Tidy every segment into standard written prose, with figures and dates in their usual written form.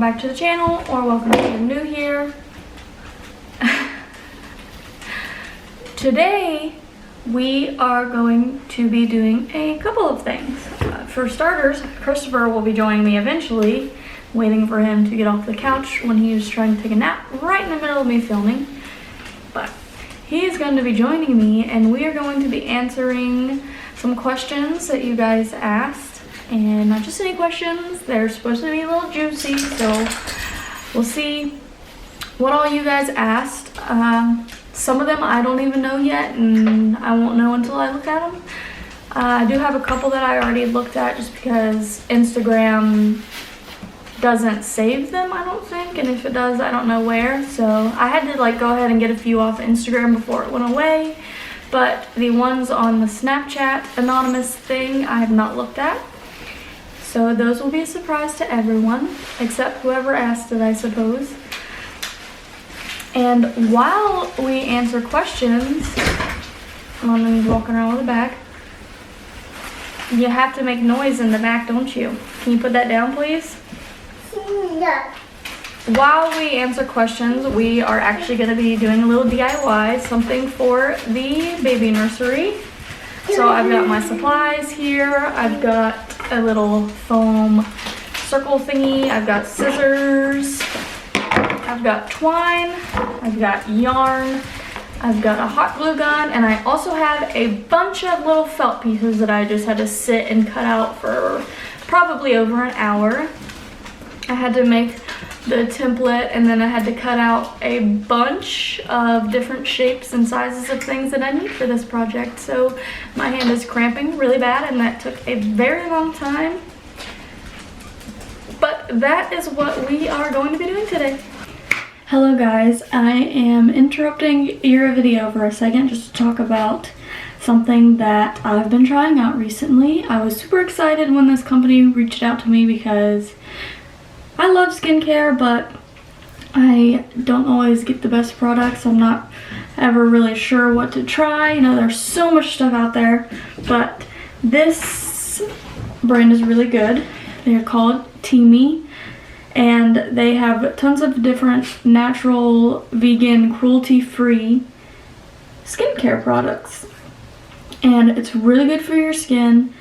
back to the channel, or welcome if you're new here. Today we are going to be doing a couple of things. For starters, Christopher will be joining me eventually, waiting for him to get off the couch when he was trying to take a nap right in the middle of me filming. But he is going to be joining me, and we are going to be answering some questions that you guys asked. And not just any questions, they're supposed to be a little juicy, so we'll see what all you guys asked. Some of them I don't even know yet, and I won't know until I look at them. I do have a couple that I already looked at just because Instagram doesn't save them, I don't think, and if it does, I don't know where. So I had to go ahead and get a few off Instagram before it went away, but the ones on the Snapchat anonymous thing I have not looked at. So those will be a surprise to everyone, except whoever asked it, I suppose. And while we answer questions, London's walking around with a bag. You have to make noise in the back, don't you? Can you put that down, please? Yeah. While we answer questions, we are actually going to be doing a little DIY, something for the baby nursery. So I've got my supplies here. I've got a little foam circle thingy. I've got scissors. I've got twine. I've got yarn. I've got a hot glue gun. And I also have a bunch of little felt pieces that I just had to sit and cut out for probably over an hour. I had to make the template, and then I had to cut out a bunch of different shapes and sizes of things that I need for this project. So my hand is cramping really bad, and that took a very long time. But that is what we are going to be doing today. Hello guys, I am interrupting your video for a second just to talk about something that I've been trying out recently. I was super excited when this company reached out to me because I love skincare, but I don't always get the best products. I'm not ever really sure what to try. You know, there's so much stuff out there, but this brand is really good. They're called Teamy, and they have tons of different natural, vegan, cruelty-free skincare products. And it's really good for your skin,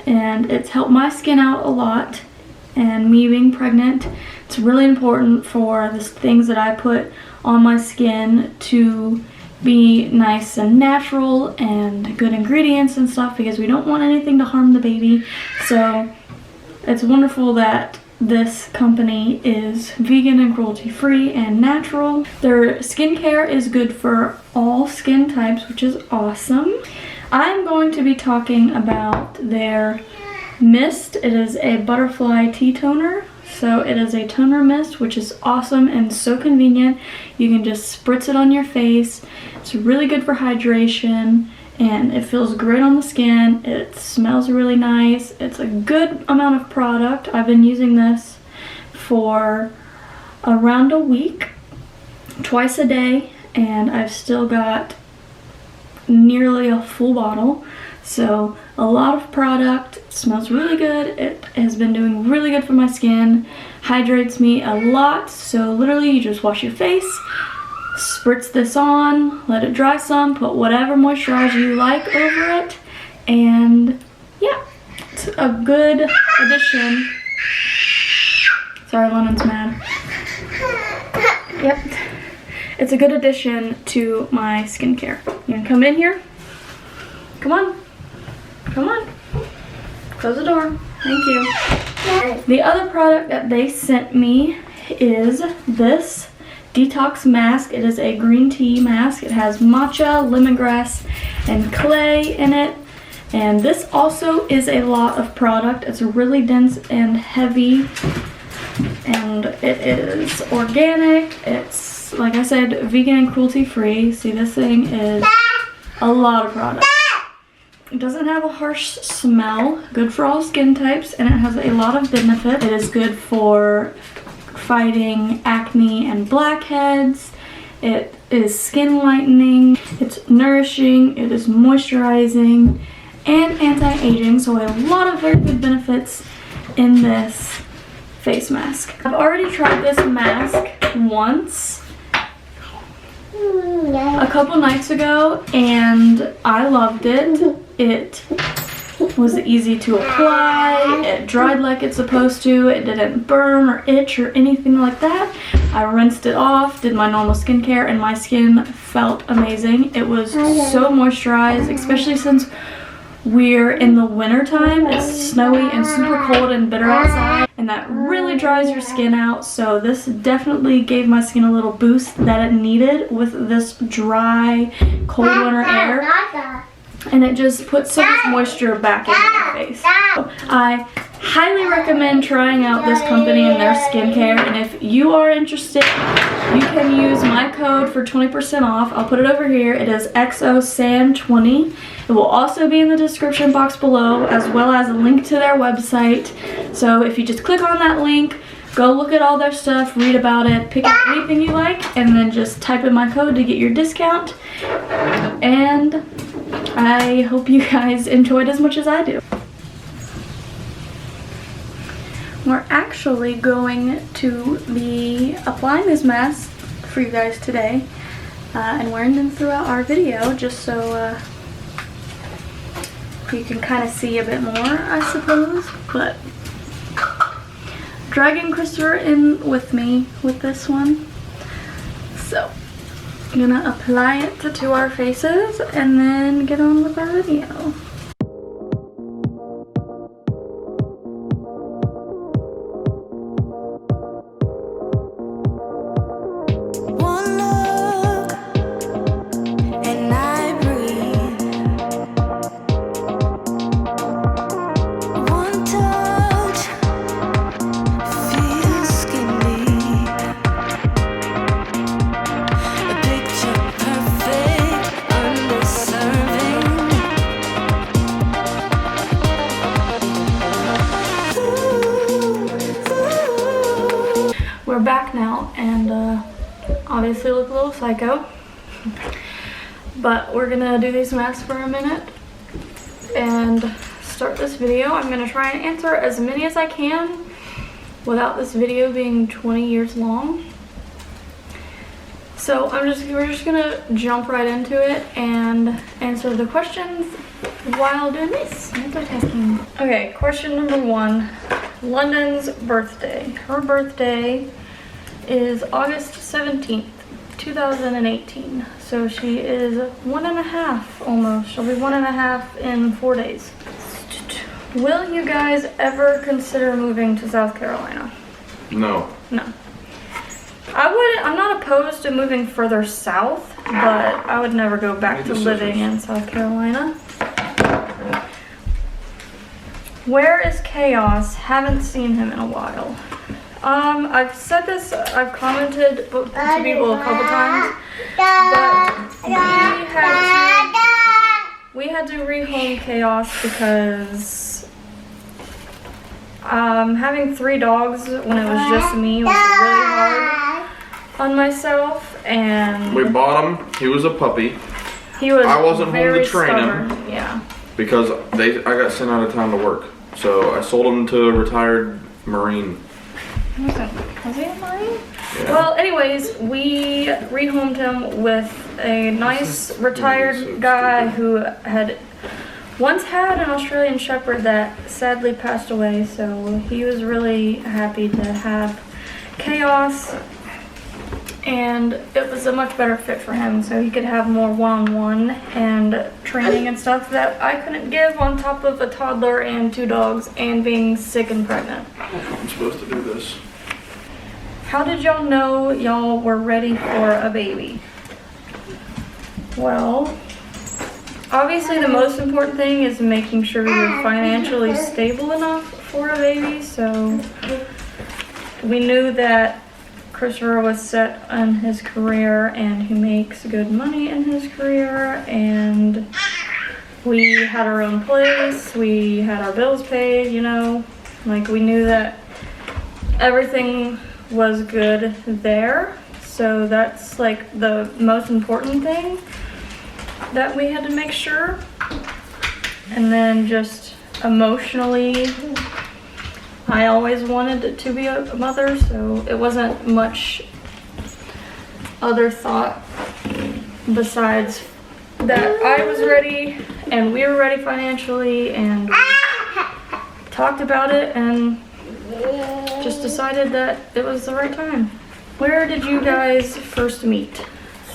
and it's helped my skin out a lot. And me being pregnant, it's really important for the things that I put on my skin to be nice and natural and good ingredients and stuff, because we don't want anything to harm the baby. So it's wonderful that this company is vegan and cruelty free and natural. Their skincare is good for all skin types, which is awesome. I'm going to be talking about their mist. It is a butterfly tea toner. So it is a toner mist, which is awesome and so convenient. You can just spritz it on your face. It's really good for hydration, and it feels great on the skin. It smells really nice. It's a good amount of product. I've been using this for around a week, twice a day, and I've still got nearly a full bottle. So a lot of product. It smells really good. It has been doing really good for my skin. Hydrates me a lot. So literally you just wash your face, spritz this on, let it dry some, put whatever moisturizer you like over it, and yeah, it's a good addition. Sorry, London's mad. Yep. It's a good addition to my skincare. You can come in here. Come on. Come on. Close the door. Thank you. The other product that they sent me is this detox mask. It is a green tea mask. It has matcha, lemongrass, and clay in it. And this also is a lot of product. It's really dense and heavy. And it is organic. It's, like I said, vegan and cruelty free. See, this thing is a lot of product. It doesn't have a harsh smell, good for all skin types, and it has a lot of benefit. It is good for fighting acne and blackheads. It is skin lightening, it's nourishing, it is moisturizing, and anti-aging, so a lot of very good benefits in this face mask. I've already tried this mask once a couple nights ago and I loved it. It was easy to apply, it dried like it's supposed to, it didn't burn or itch or anything like that. I rinsed it off, did my normal skincare, and my skin felt amazing. It was so moisturized, especially since we're in the winter time. It's snowy and super cold and bitter outside, and that really dries your skin out. So this definitely gave my skin a little boost that it needed with this dry, cold winter air. And it just puts so much moisture back into my face. So I highly recommend trying out this company and their skincare. And if you are interested, you can use my code for 20% off. I'll put it over here. It is XOSAN20. It will also be in the description box below, as well as a link to their website. So if you just click on that link, go look at all their stuff, read about it, pick out anything you like, and then just type in my code to get your discount. And I hope you guys enjoyed as much as I do. We're actually going to be applying this mask for you guys today and wearing them throughout our video just so you can kind of see a bit more, I suppose. But dragging Christopher in with me with this one. So I'm gonna apply it to our faces and then get on with our video. We're back now and obviously look a little psycho, but we're gonna do these masks for a minute and start this video. I'm gonna try and answer as many as I can without this video being 20 years long. So we're just gonna jump right into it and answer the questions while doing this. Multitasking. Okay, question number 1. London's birthday. Her birthday is August 17th, 2018. So she is 1.5 almost. She'll be 1.5 in 4 days. Will you guys ever consider moving to South Carolina? No. No. I'm not opposed to moving further south, but I would never go back to living in South Carolina. Where is Chaos? Haven't seen him in a while. I've said this, I've commented to people a couple times, but we had to rehome Chaos because having 3 dogs when it was just me was really hard on myself, and we bought him. He was a puppy. I wasn't home to train him. Yeah. Because I got sent out of town to work. So I sold him to a retired Marine. Okay. Was he a Marine? Yeah. Well, anyways, we rehomed him with a nice retired guy who had once had an Australian Shepherd that sadly passed away. So he was really happy to have Chaos, and it was a much better fit for him, so he could have more one-on-one and training and stuff that I couldn't give on top of a toddler and 2 dogs and being sick and pregnant. I'm supposed to do this. How did y'all know y'all were ready for a baby? Well, obviously the most important thing is making sure you're financially stable enough for a baby, so we knew that Christopher was set on his career and he makes good money in his career, and we had our own place, we had our bills paid, you know, like we knew that everything was good there. So that's like the most important thing that we had to make sure. And then just emotionally, I always wanted to be a mother, so it wasn't much other thought besides that I was ready and we were ready financially, and we talked about it and just decided that it was the right time. Where did you guys first meet?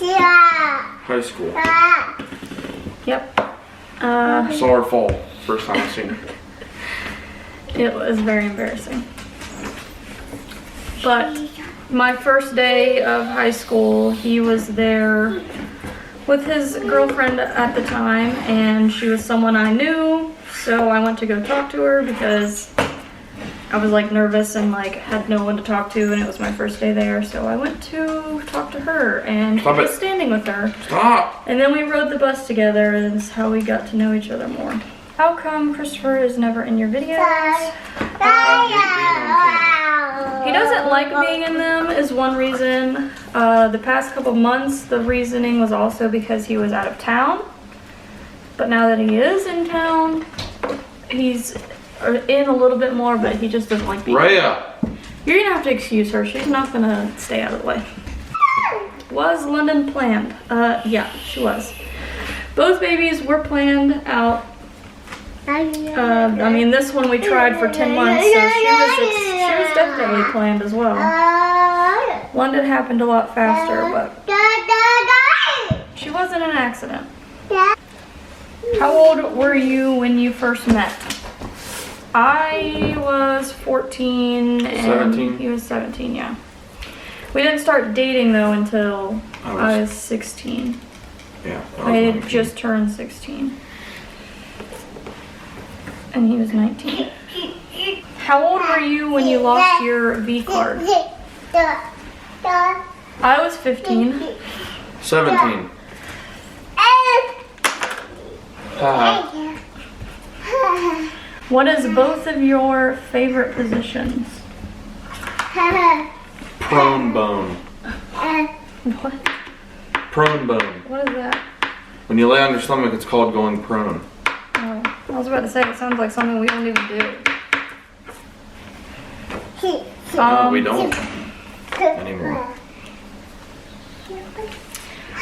High school. Yep. Saw her fall. First time I seen her. It was very embarrassing. But my first day of high school, he was there with his girlfriend at the time, and she was someone I knew, so I went to go talk to her because I was like nervous and like had no one to talk to, and it was my first day there, so I went to talk to her, and he was standing with her. Stop! And then we rode the bus together, and that's how we got to know each other more. How come Christopher is never in your videos? He doesn't like being in them is one reason. The past couple months, the reasoning was also because he was out of town. But now that he is in town, he's in a little bit more, but he just doesn't like being in. You're gonna have to excuse her. She's not gonna stay out of the way. Was London planned? Yeah, she was. Both babies were planned out. I mean, this one we tried for 10 months, so she was definitely planned as well. London happened a lot faster, but she wasn't an accident. How old were you when you first met? I was 14 and 17. He was 17, yeah. We didn't start dating though until I was 16. Yeah. I had just turned 16. And he was 19. How old were you when you lost your V card? I was 15. 17. What is both of your favorite positions? Prone bone. What? Prone bone. What is that? When you lay on your stomach, it's called going prone. Oh, I was about to say, it sounds like something we don't even do. No, we don't anymore.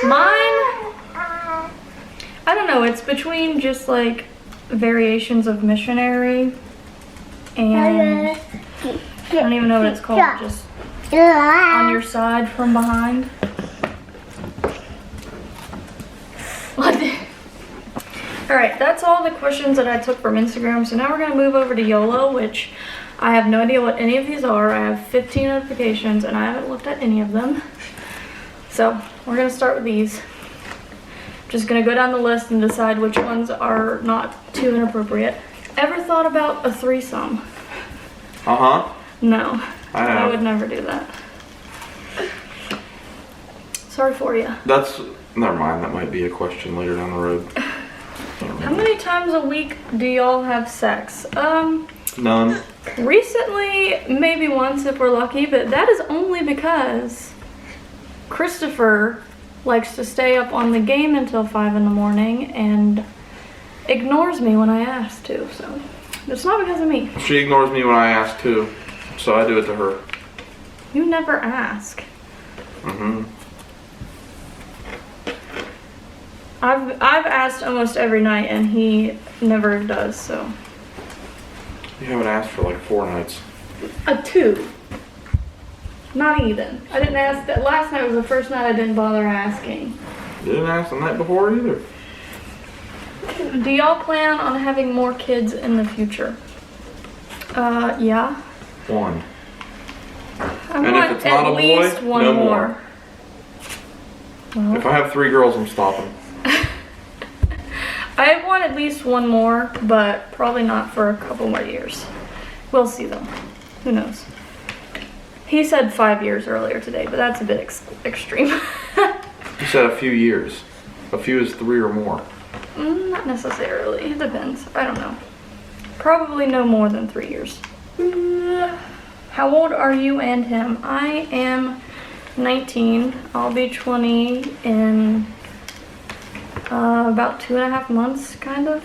Mine, I don't know, it's between just like variations of missionary and I don't even know what it's called, just on your side from behind. Alright, that's all the questions that I took from Instagram, so now we're going to move over to YOLO, which I have no idea what any of these are. I have 15 notifications and I haven't looked at any of them. So we're going to start with these. Just going to go down the list and decide which ones are not too inappropriate. Ever thought about a threesome? No, I would never do that. Sorry for you. Never mind, that might be a question later down the road. How many times a week do y'all have sex? None. Recently, maybe once if we're lucky, but that is only because Christopher likes to stay up on the game until 5 in the morning and ignores me when I ask to, so it's not because of me. She ignores me when I ask too, so I do it to her. You never ask. I've asked almost every night and he never does, so. You haven't asked for like 4 nights. 2. Not even. I didn't ask that. Last night was the first night I didn't bother asking. Didn't ask the night before either. Do y'all plan on having more kids in the future? Yeah. 1. I want if it's not at a boy, least one no more. Well, if I have 3 girls, I'm stopping. I want at least one more, but probably not for a couple more years. We'll see though. Who knows? He said 5 years earlier today, but that's a bit extreme. He said a few years. A few is 3 or more. Not necessarily. It depends. I don't know. Probably no more than 3 years. How old are you and him? I am 19. I'll be 20 in about 2.5 months, kind of.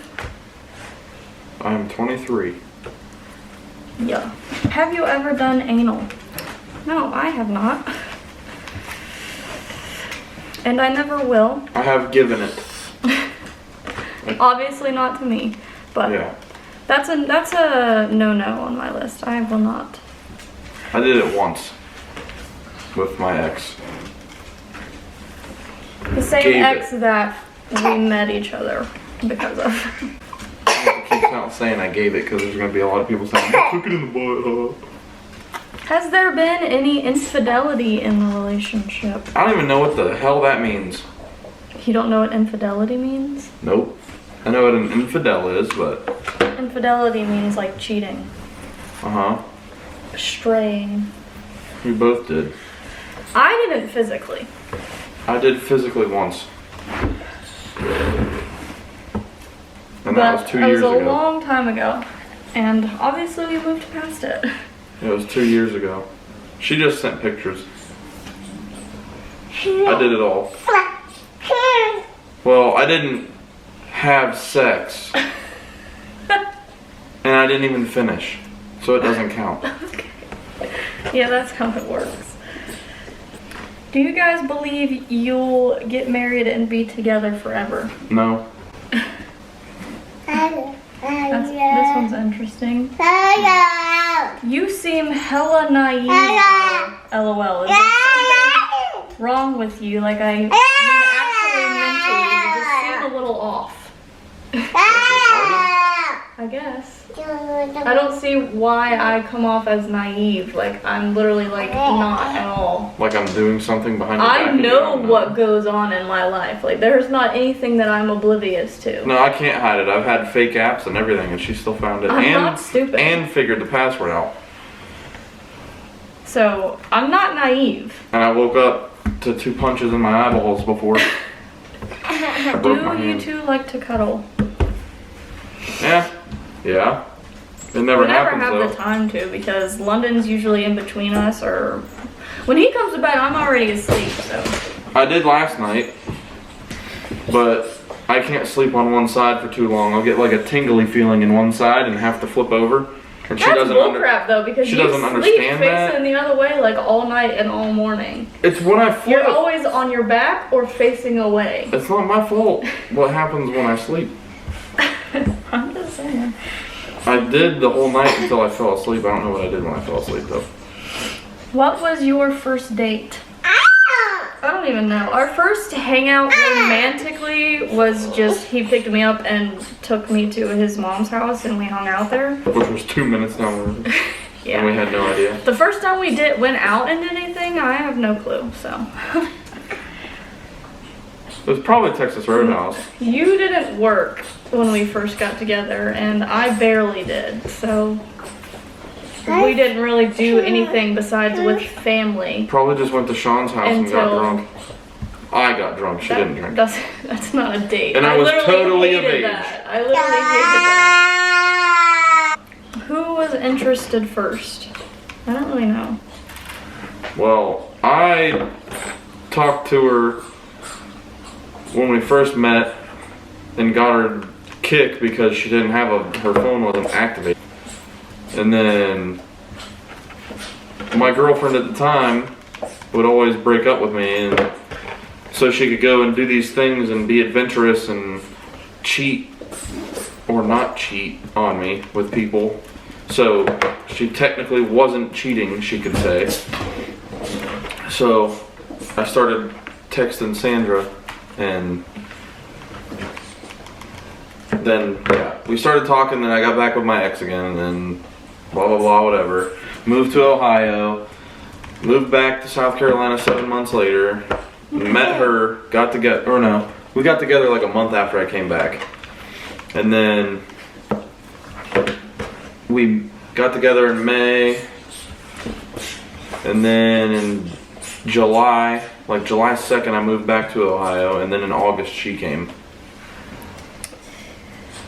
I'm 23. Yeah. Have you ever done anal? No, I have not. And I never will. I have given it. Obviously not to me, but Yeah. that's a no-no on my list. I will not. I did it once with my ex. The same Gave ex it. that we met each other because of. I keep not saying I gave it because there's going to be a lot of people saying, I took it in the butt, huh? Has there been any infidelity in the relationship? I don't even know what the hell that means. You don't know what infidelity means? Nope. I know what an infidel is, but... Infidelity means like cheating. Uh-huh. Straying. We both did. I didn't physically. I did physically once. And that was 2 years That was a ago. long time ago. And obviously we moved past it. It was 2 years ago. She just sent pictures. I did it all. Well, I didn't have sex. And I didn't even finish. So it doesn't count. Okay. Yeah, that's how it works. Do you guys believe you'll get married and be together forever? No. This one's interesting. You seem hella naive. LOL. Is there something wrong with you? Like I mean actually mentally, you just seem a little off. I guess. I don't see why I come off as naive. Like I'm literally like not at all. Like I'm doing something behind your back. I and you know don't what goes on in my life. Like there's not anything that I'm oblivious to. No, I can't hide it. I've had fake apps and everything, and she still found it. I'm not stupid. And figured the password out. So I'm not naive. And I woke up to 2 punches in my eyeballs before. I broke my Do you hand. two like to cuddle? Yeah. Yeah. It never We never happens have though. the time to because London's usually in between us, or when he comes to bed, I'm already asleep. So I did last night, but I can't sleep on one side for too long. I'll get like a tingly feeling in one side and have to flip over. And she that's doesn't bullcrap though, because she you doesn't sleep understand facing that. the other way like all night and all morning. It's when I flip. You're always on your back or facing away. It's not my fault what happens when I sleep. I'm just saying. I did the whole night until I fell asleep. I don't know what I did when I fell asleep though. What was your first date? I don't even know. Our first hangout romantically was just he picked me up and took me to his mom's house and we hung out there. Which was 2 minutes down the road. Yeah. And we had no idea. The first time we went out and did anything, I have no clue, so. It was probably Texas Roadhouse. You didn't work when we first got together, and I barely did, so. We didn't really do anything besides with family. Probably just went to Sean's house and got Until- drunk. I got drunk. She didn't drink. That's not a date. And I was literally totally of hated age. that. I literally hated that. Who was interested first? I don't really know. Well, I talked to her when we first met and got her kicked because she didn't have her phone wasn't activated. And then my girlfriend at the time would always break up with me, and so she could go and do these things and be adventurous and cheat or not cheat on me with people. So she technically wasn't cheating, she could say. So I started texting Sandra, and then yeah, we started talking. Then I got back with my ex again, and then blah blah blah whatever. Moved to Ohio, moved back to South Carolina 7 months later. Met her, got together, or no, we got together like a month after I came back, and then we got together in May, and then in July, like July 2nd, I moved back to Ohio, and then in August she came.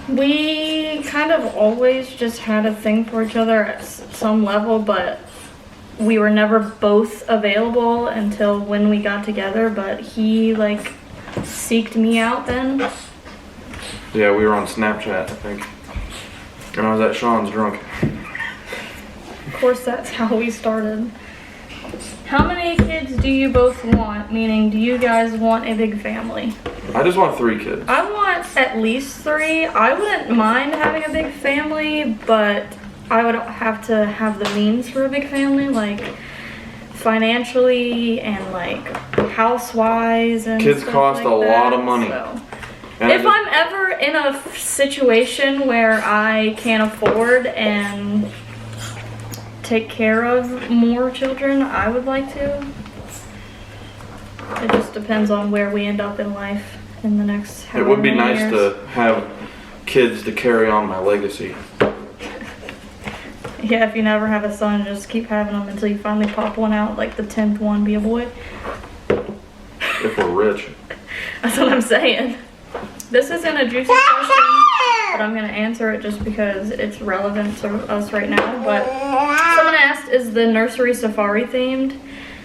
We kind of always just had a thing for each other at some level, but we were never both available until when we got together, but he like seeked me out then. Yeah, we were on Snapchat, I think. And I was at Sean's drunk. course, that's how we started. How many kids do you both want? Meaning, do you guys want a big family? I just want 3 kids. I want at least 3. I wouldn't mind having a big family, but I would have to have the means for a big family, like financially and like house-wise and kids stuff cost like a that. lot of money. So, And if I'm ever in a situation where I can't afford and take care of more children, I would like to. It just depends on where we end up in life in the next it however would be many nice years. to have kids to carry on my legacy. Yeah, if you never have a son, just keep having them until you finally pop one out, like the 10th one be a boy. If we're rich. That's what I'm saying. This isn't a juicy question, but I'm going to answer it just because it's relevant to us right now. But someone asked, is the nursery safari themed?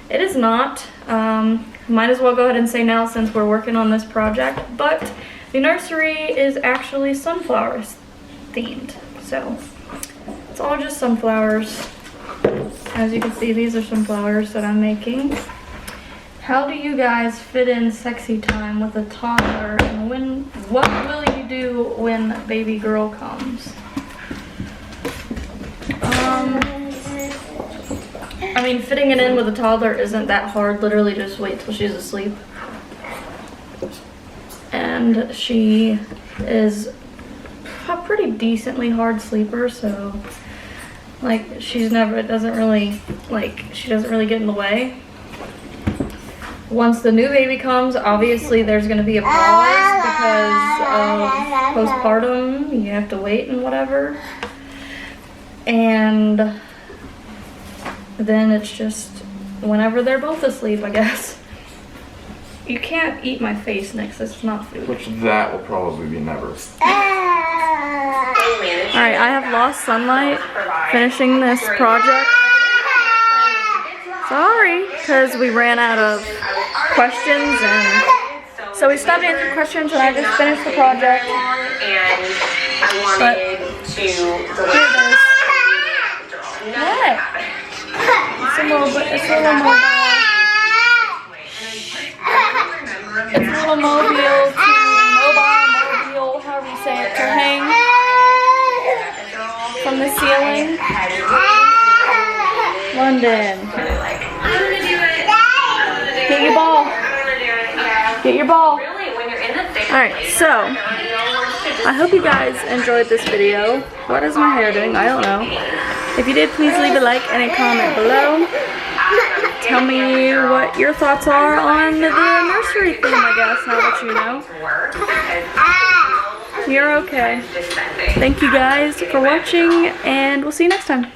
It is not. Might as well go ahead and say now since we're working on this project. But the nursery is actually sunflowers themed. So it's all just sunflowers. As you can see, these are some flowers that I'm making. How do you guys fit in sexy time with a toddler, and what will you do when baby girl comes? I mean, fitting it in with a toddler isn't that hard. Literally just wait till she's asleep. And she is a pretty decently hard sleeper, so like she doesn't really get in the way. Once the new baby comes, obviously there's going to be a pause because of postpartum. You have to wait and whatever. And then it's just whenever they're both asleep, I guess. You can't eat my face next. It's not food. Which that will probably be never. Alright, I have lost sunlight finishing this project. Sorry, because we ran out of questions, and so we stopped answering questions and I just finished the project. But here it is. What? It's a little mobile. It's a little mobile, however you say it, to hang from the ceiling. London. Get your ball. Get your ball. Alright, so I hope you guys enjoyed this video. What is my hair doing? I don't know. If you did, please leave a like and a comment below. Tell me what your thoughts are on the nursery theme, I guess, now that you know. You're okay. Thank you guys for watching, and we'll see you next time.